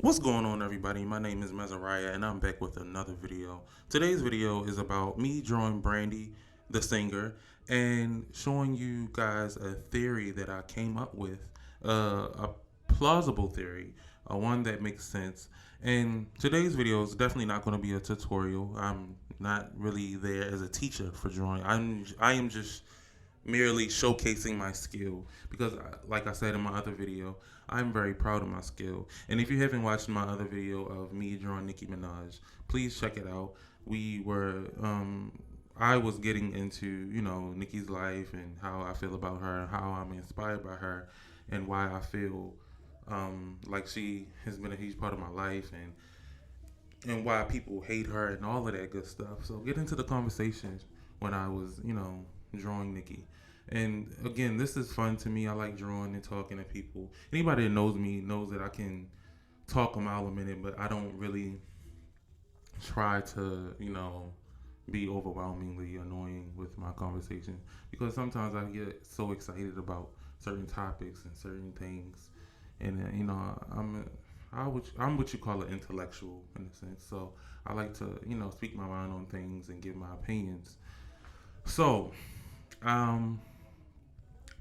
What's going on, everybody? My name is Mezariah, and I'm back with another video. Today's video is about me drawing Brandy, the singer, and showing you guys a theory that I came up with, a plausible theory, one that makes sense. And today's video is definitely not going to be a tutorial. I'm not really there as a teacher for drawing. I am just merely showcasing my skill because, like I said in my other video, I'm very proud of my skill. And if you haven't watched my other video of me drawing Nicki Minaj, please check it out. We were I was getting into, Nicki's life and how I feel about her and how I'm inspired by her and why I feel like she has been a huge part of my life, and why people hate her and all of that good stuff. So get into the conversations when I was, drawing Nikki. And again, this is fun to me. I like drawing and talking to people. Anybody that knows me knows that I can talk a mile a minute, but I don't really try to, be overwhelmingly annoying with my conversation because sometimes I get so excited about certain topics and certain things, and I'm what you call an intellectual in a sense. So I like to speak my mind on things and give my opinions. So um,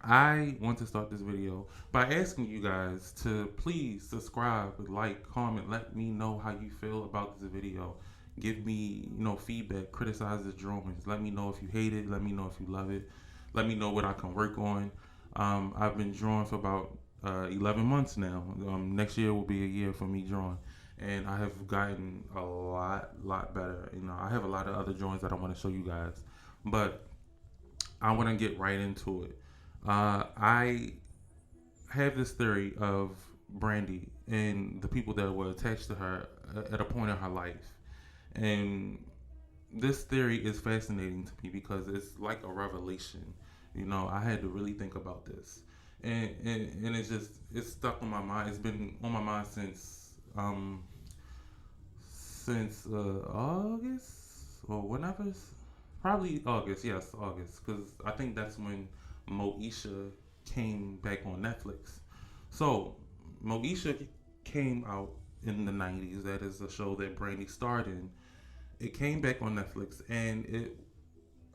I want to start this video by asking you guys to please subscribe, like, comment, let me know how you feel about this video. Give me, feedback, criticize the drawings. Let me know if you hate it. Let me know if you love it. Let me know what I can work on. I've been drawing for about 11 months now. Next year will be a year for me drawing. And I have gotten a lot better. I have a lot of other drawings that I want to show you guys. But I want to get right into it. I have this theory of Brandy and the people that were attached to her at a point in her life. And this theory is fascinating to me because it's like a revelation. I had to really think about this. And it's stuck on my mind. It's been on my mind since August or whenever, probably August. Yes, August, because I think that's when Moesha came back on Netflix. So Moesha came out in the '90s. That is a show that Brandy starred in. It came back on Netflix, and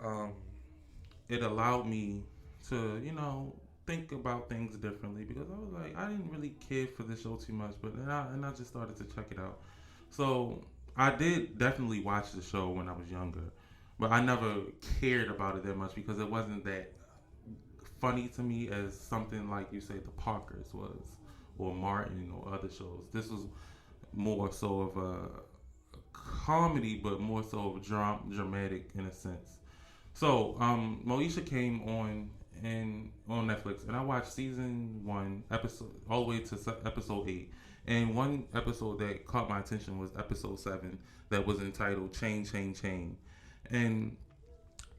um, it allowed me to think about things differently because I was like I didn't really care for the show too much, but then I just started to check it out. So I did definitely watch the show when I was younger, but I never cared about it that much because it wasn't that funny to me as something like you say the Parkers was, or Martin or other shows. This was more so of a comedy, but more so of dramatic in a sense. So Moesha came on Netflix, and I watched season one episode all the way to episode 8. And one episode that caught my attention was episode 7, that was entitled "Chain, Chain, Chain." And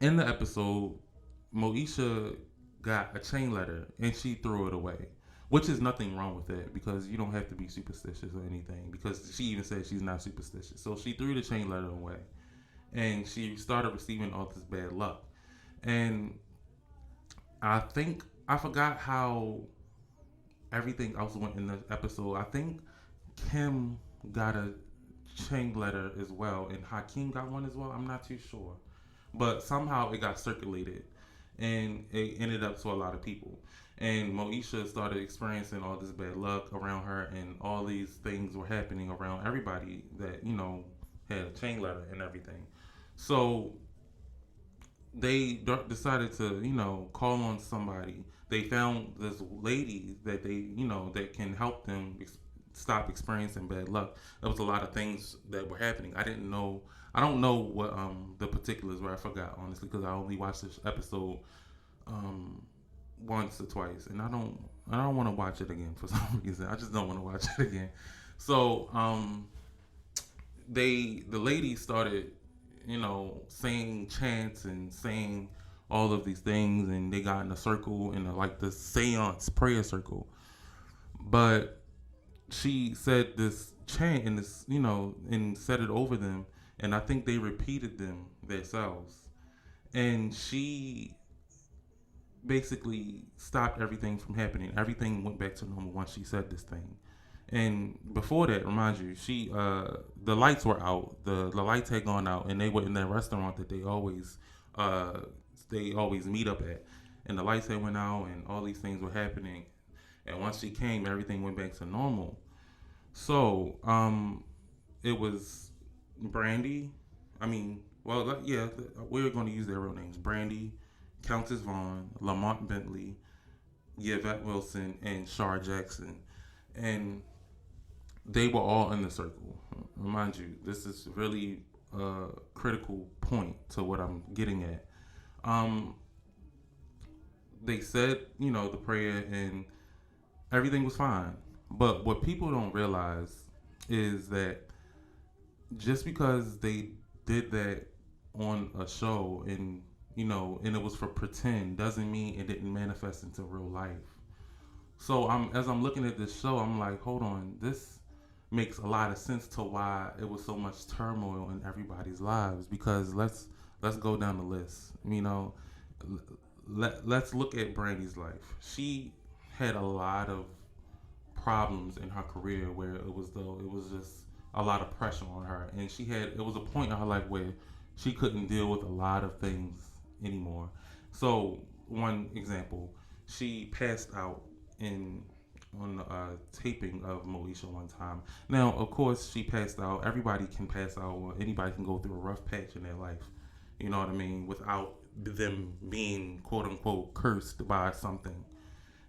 in the episode, Moesha got a chain letter and she threw it away, which is nothing wrong with that because you don't have to be superstitious or anything because she even said she's not superstitious. So she threw the chain letter away and she started receiving all this bad luck. And I think I forgot how everything else went in the episode. I think Kim got a chain letter as well, and Hakeem got one as well. I'm not too sure, but somehow it got circulated, and it ended up to a lot of people. And Moesha started experiencing all this bad luck around her, and all these things were happening around everybody that had a chain letter and everything. So they decided to call on somebody. They found this lady that they that can help them stop experiencing bad luck. There was a lot of things that were happening. I don't know what the particulars were. I forgot honestly because I only watched this episode um once or twice, and I don't want to watch it again for some reason. I just don't want to watch it again. So the lady started saying chants and saying all of these things, and they got in a circle in like the seance prayer circle. But she said this chant and this and said it over them, and I think they repeated them themselves. And she basically stopped everything from happening. Everything went back to normal once she said this thing. And before that, remind you, the lights were out. The lights had gone out, and they were in that restaurant that uh they always meet up at. And the lights had went out, and all these things were happening. And once she came, everything went back to normal. So it was Brandy. I mean, well, yeah, we're going to use their real names: Brandy, Countess Vaughn, Lamont Bentley, Yvette Wilson, and Shar Jackson. And they were all in the circle. Remind you, this is really a critical point to what I'm getting at. Um, they said, the prayer and everything was fine. But what people don't realize is that just because they did that on a show and it was for pretend doesn't mean it didn't manifest into real life. So as I'm looking at this show, I'm like, hold on, this makes a lot of sense to why it was so much turmoil in everybody's lives. Because let's go down the list. Let's look at Brandy's life. She had a lot of problems in her career where it was just a lot of pressure on her, and it was a point in her life where she couldn't deal with a lot of things anymore. So one example, she passed out in on taping of Moesha one time. Now, of course, she passed out. Everybody can pass out, or anybody can go through a rough patch in their life. You know what I mean? Without them being quote unquote cursed by something.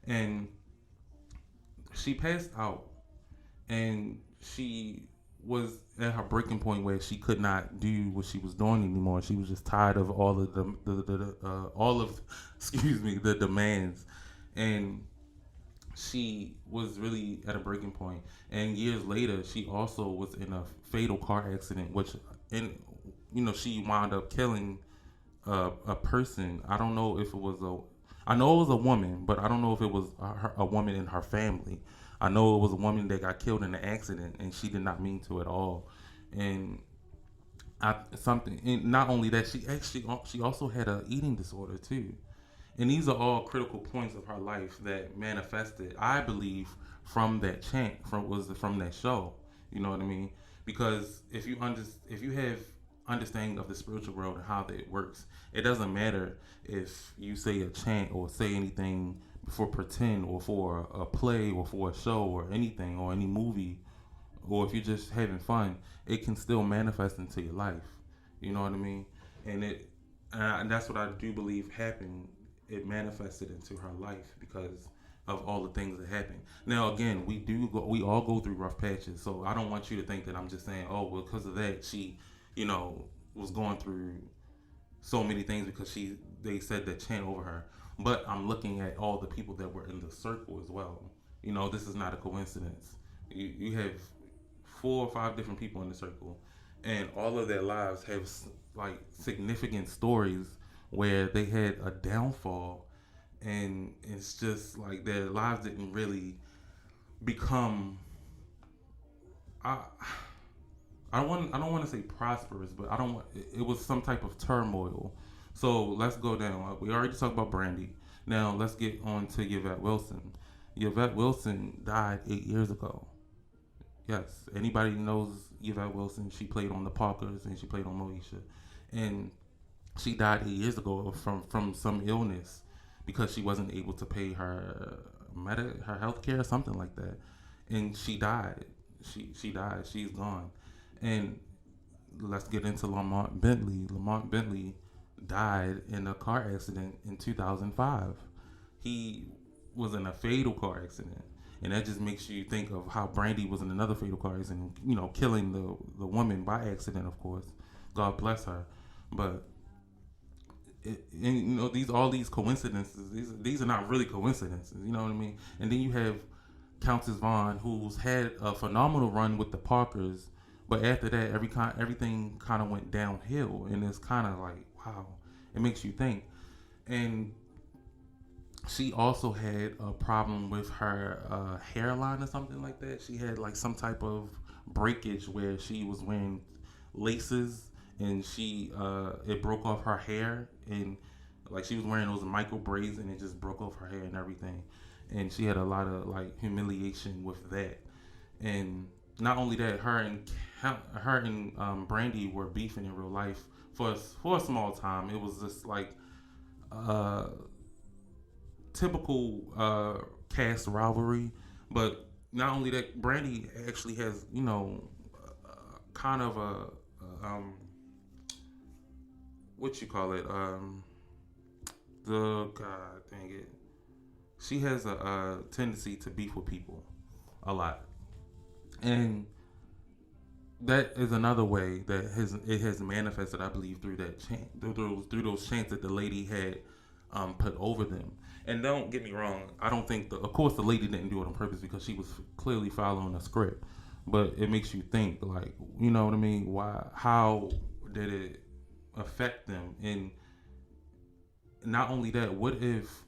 And she passed out, and she was at her breaking point where she could not do what she was doing anymore. She was just tired of all of all of excuse me, the demands. And she was really at a breaking point. And years later, she also was in a fatal car accident, which, and she wound up killing a person. I don't know if it was I know it was a woman, but I don't know if it was a woman in her family. I know it was a woman that got killed in an accident, and she did not mean to at all. And and not only that, she also had a eating disorder too. And these are all critical points of her life that manifested, I believe, from that from that show. You know what I mean? Because if you have understanding of the spiritual world and how that works, it doesn't matter if you say a chant or say anything for pretend or for a play or for a show or anything or any movie, or if you're just having fun, it can still manifest into your life. You know what I mean? And and that's what I do believe happened. It manifested into her life because of all the things that happened. Now, again, we all go through rough patches. So I don't want you to think that I'm just saying, oh, well, because of that, she, was going through so many things because they said that chant over her. But I'm looking at all the people that were in the circle as well. This is not a coincidence. You have 4 or 5 different people in the circle, and all of their lives have like significant stories where they had a downfall, and it's just like their lives didn't really become. I I don't want to say prosperous, but I don't want it was some type of turmoil. So let's go down. We already talked about Brandy. Now let's get on to Yvette Wilson. Yvette Wilson died 8 years ago. Yes, anybody knows Yvette Wilson? She played on the Parkers and she played on Moesha, and she died 8 years ago from some illness because she wasn't able to pay her health care or something like that, and she died. She died. She's gone, and let's get into Lamont Bentley. Lamont Bentley died in a car accident in 2005. He was in a fatal car accident, and that just makes you think of how Brandy was in another fatal car accident. Killing the woman by accident, of course. God bless her, but and these all these coincidences. These are not really coincidences. You know what I mean? And then you have Countess Vaughn, who's had a phenomenal run with the Parkers, but after that, everything kind of went downhill, and it's kind of like wow, it makes you think. And she also had a problem with her hairline or something like that. She had like some type of breakage where she was wearing laces, and she it broke off her hair, and like she was wearing those micro braids, and it just broke off her hair and everything. And she had a lot of like humiliation with that. And not only that, her and Brandy were beefing in real life for a small time. It was just like uh, typical cast rivalry. But not only that, Brandy actually has kind of a what you call it the God dang it. She has a tendency to beef with people a lot, and that is another way that has manifested, I believe, through that chant, through those chants that the lady had put over them. And don't get me wrong, I don't think of course the lady didn't do it on purpose because she was clearly following a script, but it makes you think, like, you know what I mean? Why? How did it affect them? And not only that, what if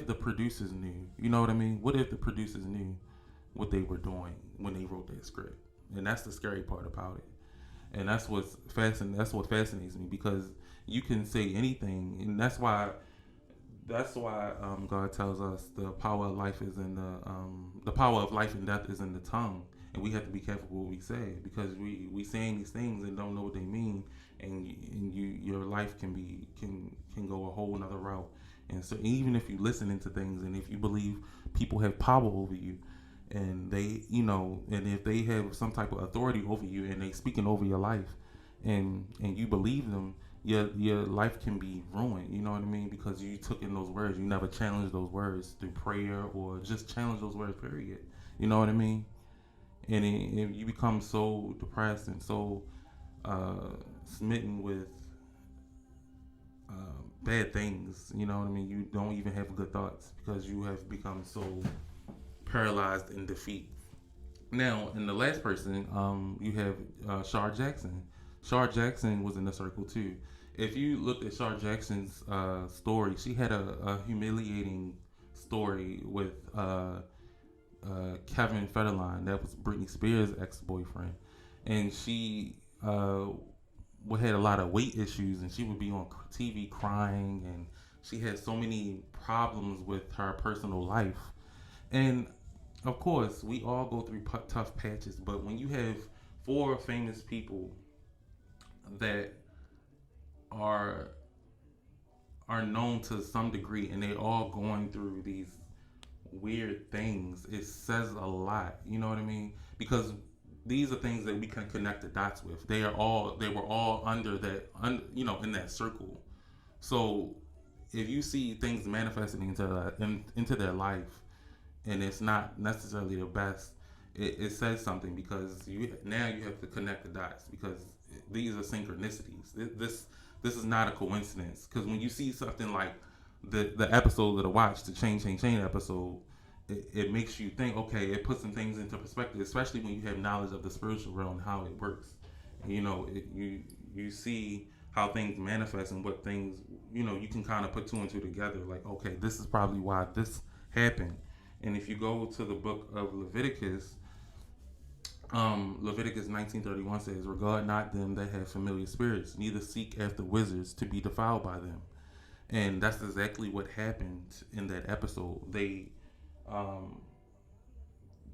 the producers knew? You know what I mean? What if the producers knew what they were doing when they wrote that script? And that's the scary part about it. And that's what fascinates me, because you can say anything, and that's why God tells us the power of life is in the power of life and death is in the tongue, and we have to be careful what we say, because we saying these things and don't know what they mean, and your life can go a whole another route. And so even if you listen into things, and if you believe people have power over you, and and if they have some type of authority over you, and they speaking over your life, and you believe them, your life can be ruined. You know what I mean? Because you took in those words, you never challenged those words through prayer, or just challenge those words. Period. You know what I mean? And you become so depressed and so smitten with bad things. You know what I mean? You don't even have good thoughts because you have become so paralyzed in defeat. Now, in the last person, you have Shar Jackson. Shar Jackson was in the circle too. If you looked at Shar Jackson's story, she had a humiliating story with Kevin Federline. That was Britney Spears' ex-boyfriend, and she had a lot of weight issues, and she would be on TV crying, and she had so many problems with her personal life. And of course, we all go through tough patches, but when you have four famous people that are are known to some degree, and they all going through these weird things, it says a lot. You know what I mean? Because these are things that we can connect the dots with. They were all under that, in that circle. So if you see things manifesting into their life, and it's not necessarily the best, it says something, because you have to connect the dots, because these are synchronicities. This is not a coincidence, because when you see something like the episode of the Watch, the Chain episode, it makes you think. Okay, it puts some things into perspective, especially when you have knowledge of the spiritual realm and how it works. You see how things manifest, and what things you can kind of put two and two together. Like, okay, this is probably why this happened. And if you go to the book of Leviticus, Leviticus 19:31 says, "Regard not them that have familiar spirits, neither seek after wizards to be defiled by them." And that's exactly what happened in that episode. Um,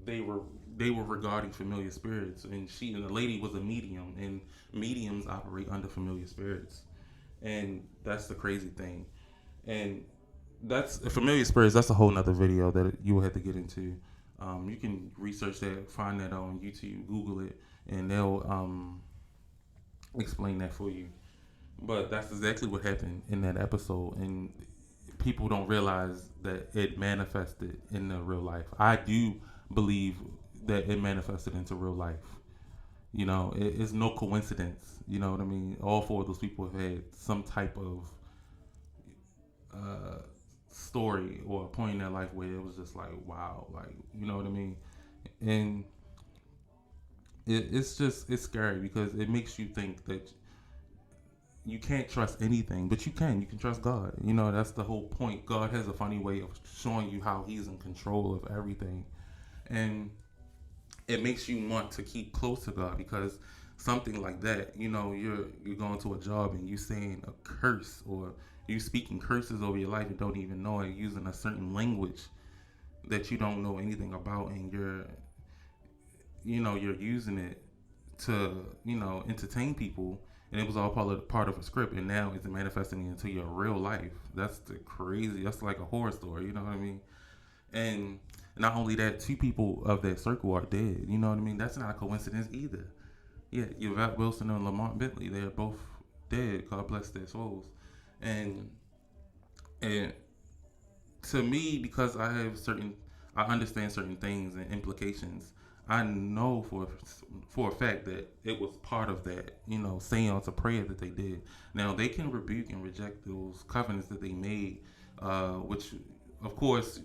they were they were regarding familiar spirits, and the lady was a medium, and mediums operate under familiar spirits, and that's the crazy thing. And that's familiar spirits. That's a whole nother video that you will have to get into. You can research that, find that on YouTube, Google it, and they'll explain that for you. But that's exactly what happened in that episode, and people don't realize that it manifested in the real life. I do believe that it manifested into real life. It's no coincidence. You know what I mean? All four of those people have had some type of uh, story or a point in their life where it was just like, wow, like, you know what I mean? And it's scary, because it makes you think that you can't trust anything, but you can trust God. That's the whole point. God has a funny way of showing you how he's in control of everything, and it makes you want to keep close to God, because something like that, you're going to a job and you saying a curse, or you speaking curses over your life and don't even know it, using a certain language that you don't know anything about, and you're using it to entertain people, and it was all part of a script, and now it's manifesting into your real life. That's the crazy. That's like a horror story. You know what I mean? And not only that, two people of that circle are dead. You know what I mean? That's not a coincidence either. Yeah, Yvette Wilson and Lamont Bentley, they're both dead. God bless their souls. And and to me, because I understand certain things and implications. I know for a fact that it was part of that, seance of prayer that they did. Now they can rebuke and reject those covenants that they made, which, of course,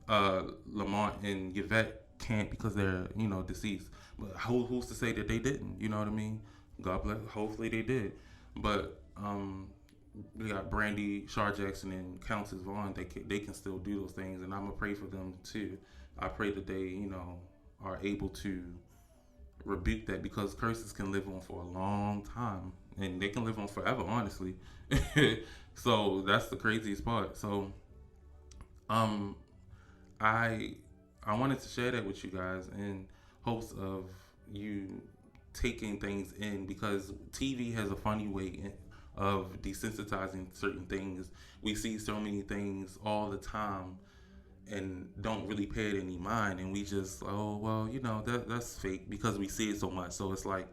Lamont and Yvette can't because they're deceased. But who's to say that they didn't? You know what I mean? God bless. Hopefully they did. But we got Brandy, Shar Jackson, and Countess Vaughn. They can still do those things, and I'm gonna pray for them too. I pray that they are able to rebuke that, because curses can live on for a long time, and they can live on forever, honestly. So that's the craziest part. So um I I wanted to share that with you guys in hopes of you taking things in, because TV has a funny way of desensitizing certain things. We see so many things all the time and don't really pay it any mind, and we just, oh well, that's fake because we see it so much. So it's like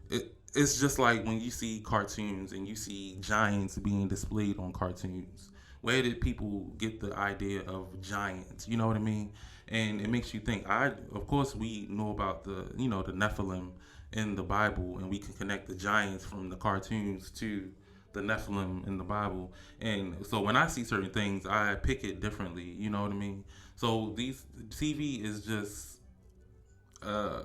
it's just like when you see cartoons and you see giants being displayed on cartoons. Where did people get the idea of giants? You know what I mean? And it makes you think. Of course, we know about the Nephilim in the Bible, and we can connect the giants from the cartoons to the Nephilim in the Bible. And so when I see certain things, I pick it differently. You know what I mean? So these TV is just uh,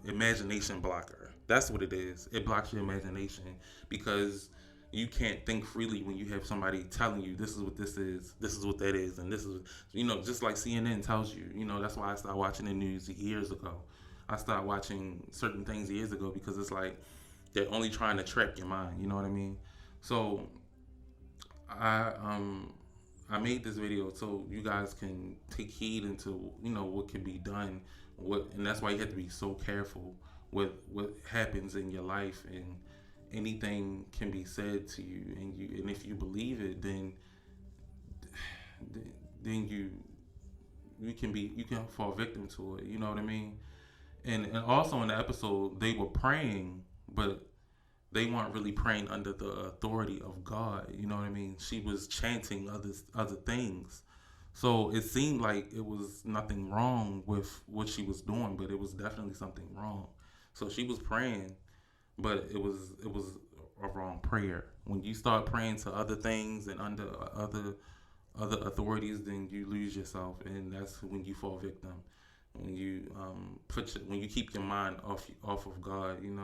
imagination blocker. That's what it is. It blocks your imagination because you can't think freely when you have somebody telling you this is what this is what that is, and this is just like CNN tells you. That's why I started watching the news years ago. I started watching certain things years ago because it's like they're only trying to trap your mind. You know what I mean? So I I made this video so you guys can take heed into what can be done, and that's why you have to be so careful with what happens in your life, and anything can be said to you, and if you believe it, then you can fall victim to it. You know what I mean? And also in the episode they were praying, but they weren't really praying under the authority of God. You know what I mean? She was chanting other things. So it seemed like it was nothing wrong with what she was doing, but it was definitely something wrong. So she was praying, but it was a wrong prayer. When you start praying to other things and under other authorities, then you lose yourself, and that's when you fall victim. When you when you keep your mind off of God, and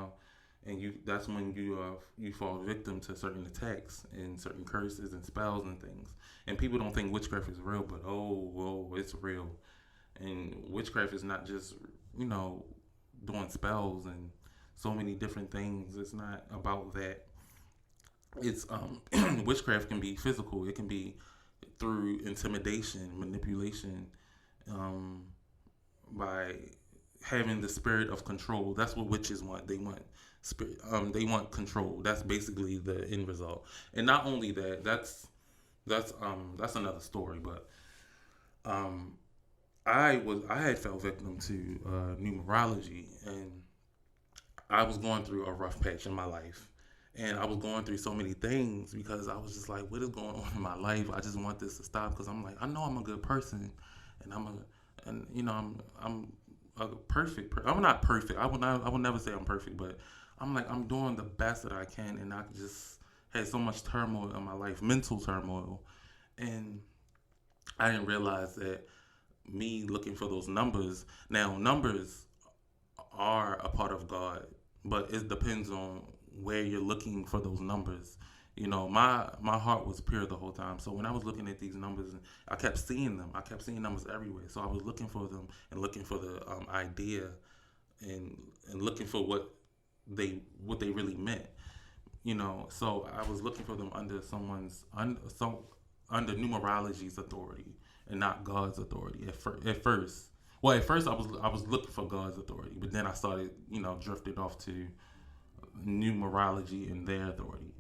that's when you fall victim to certain attacks and certain curses and spells and things. And people don't think witchcraft is real, but oh, whoa, it's real. And witchcraft is not just you know doing spells and so many different things. It's not about that. It's witchcraft can be physical. It can be through intimidation, manipulation, um, by having the spirit of control. That's what witches want. They want spirit. They want control. That's basically the end result. And not only that, that's another story. But um, I had fell victim to numerology, and I was going through a rough patch in my life. And I was going through so many things because I was just like, what is going on in my life? I just want this to stop because I'm like, I know I'm a good person, and I'm a perfect. I'm not perfect. I would never say I'm perfect, but I'm like I'm doing the best that I can, and I just had so much turmoil in my life, mental turmoil, and I didn't realize that me looking for those numbers. Now numbers are a part of God, but it depends on where you're looking for those numbers. My heart was pure the whole time. So when I was looking at these numbers, and I kept seeing them. I kept seeing numbers everywhere. So I was looking for them and looking for the idea, and looking for what they really meant. So I was looking for them under under numerology's authority and not God's authority at first. Well, at first I was looking for God's authority, but then I started, drifted off to numerology and their authority,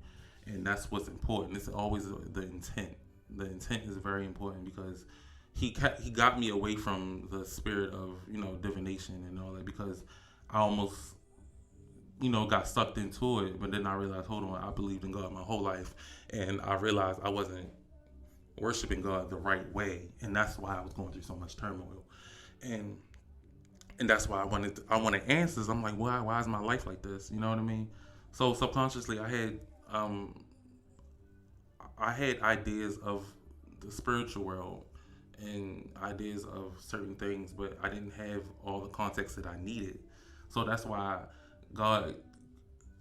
and that's what's important. It's always the intent. The intent is very important because he got me away from the spirit of divination and all that because I almost got sucked into it, but then I realized, hold on, I believed in God my whole life, and I realized I wasn't worshiping God the right way, and that's why I was going through so much turmoil, and that's why I wanted answers. I'm like, why is my life like this? You know what I mean? So subconsciously, I had ideas of the spiritual world and ideas of certain things, but I didn't have all the context that I needed. So that's why God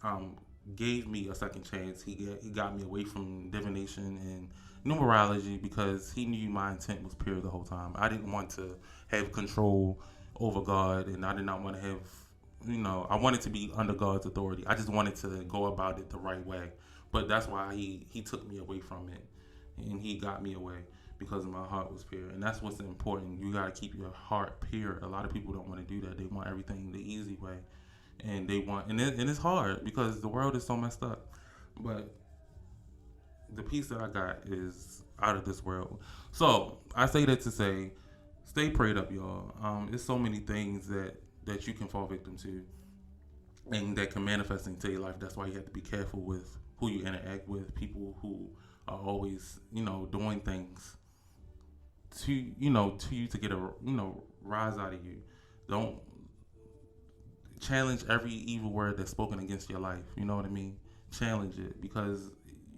um, gave me a second chance. He got me away from divination and numerology because he knew my intent was pure the whole time. I didn't want to have control over God, and I did not want to have, I wanted to be under God's authority. I just wanted to go about it the right way. But that's why he took me away from it, and he got me away because my heart was pure, and that's what's important. You gotta keep your heart pure. A lot of people don't want to do that. They want everything the easy way, and it's hard because the world is so messed up. But the peace that I got is out of this world. So I say that to say, stay prayed up, y'all. There's so many things that you can fall victim to, and that can manifest into your life. That's why you have to be careful with who you interact with. People who are always, doing things to you to get a, rise out of you. Don't challenge every evil word that's spoken against your life. You know what I mean? Challenge it because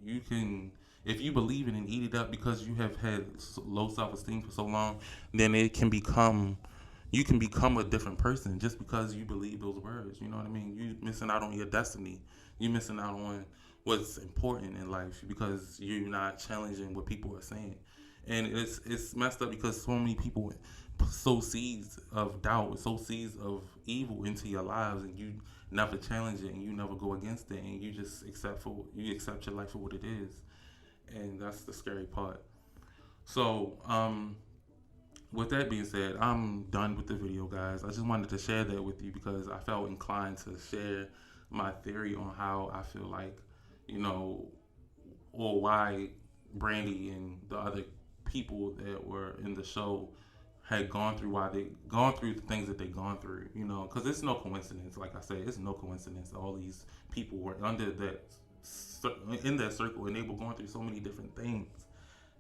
you can. If you believe it and eat it up because you have had low self-esteem for so long, then you can become a different person just because you believe those words. You know what I mean? You missing out on your destiny. You missing out on what's important in life because you're not challenging what people are saying. And it's messed up because so many people sow seeds of doubt, sow seeds of evil into your lives, and you never challenge it and you never go against it, and you just accept your life for what it is, and that's the scary part. So, with that being said, I'm done with the video, guys. I just wanted to share that with you because I felt inclined to share my theory on how I feel like, or why Brandy and the other people that were in the show had gone through the things that they gone through, because it's no coincidence. Like I said, it's no coincidence. All these people were in that circle, and they were going through so many different things,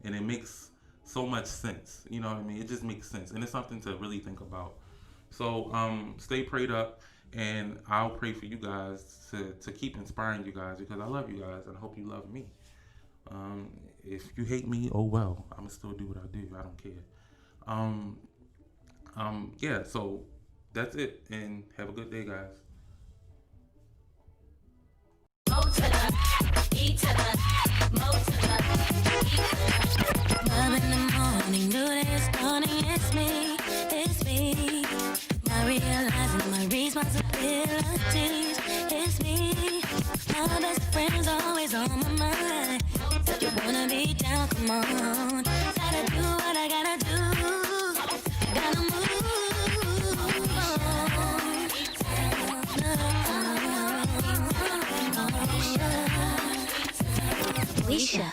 and it makes so much sense. You know what I mean? It just makes sense, and it's something to really think about. So, stay prayed up, and I'll pray for you guys to keep inspiring you guys because I love you guys, and I hope you love me. If you hate me, oh well. I'ma still do what I do. I don't care. Um, yeah. So that's it, and have a good day, guys. Love in the morning, knew that it's dawning, it's me. Not realizing my responsibilities, it's me. My best friend's always on my mind. You wanna be down, come on. Gotta do what I gotta do. Gotta move on. Moesha.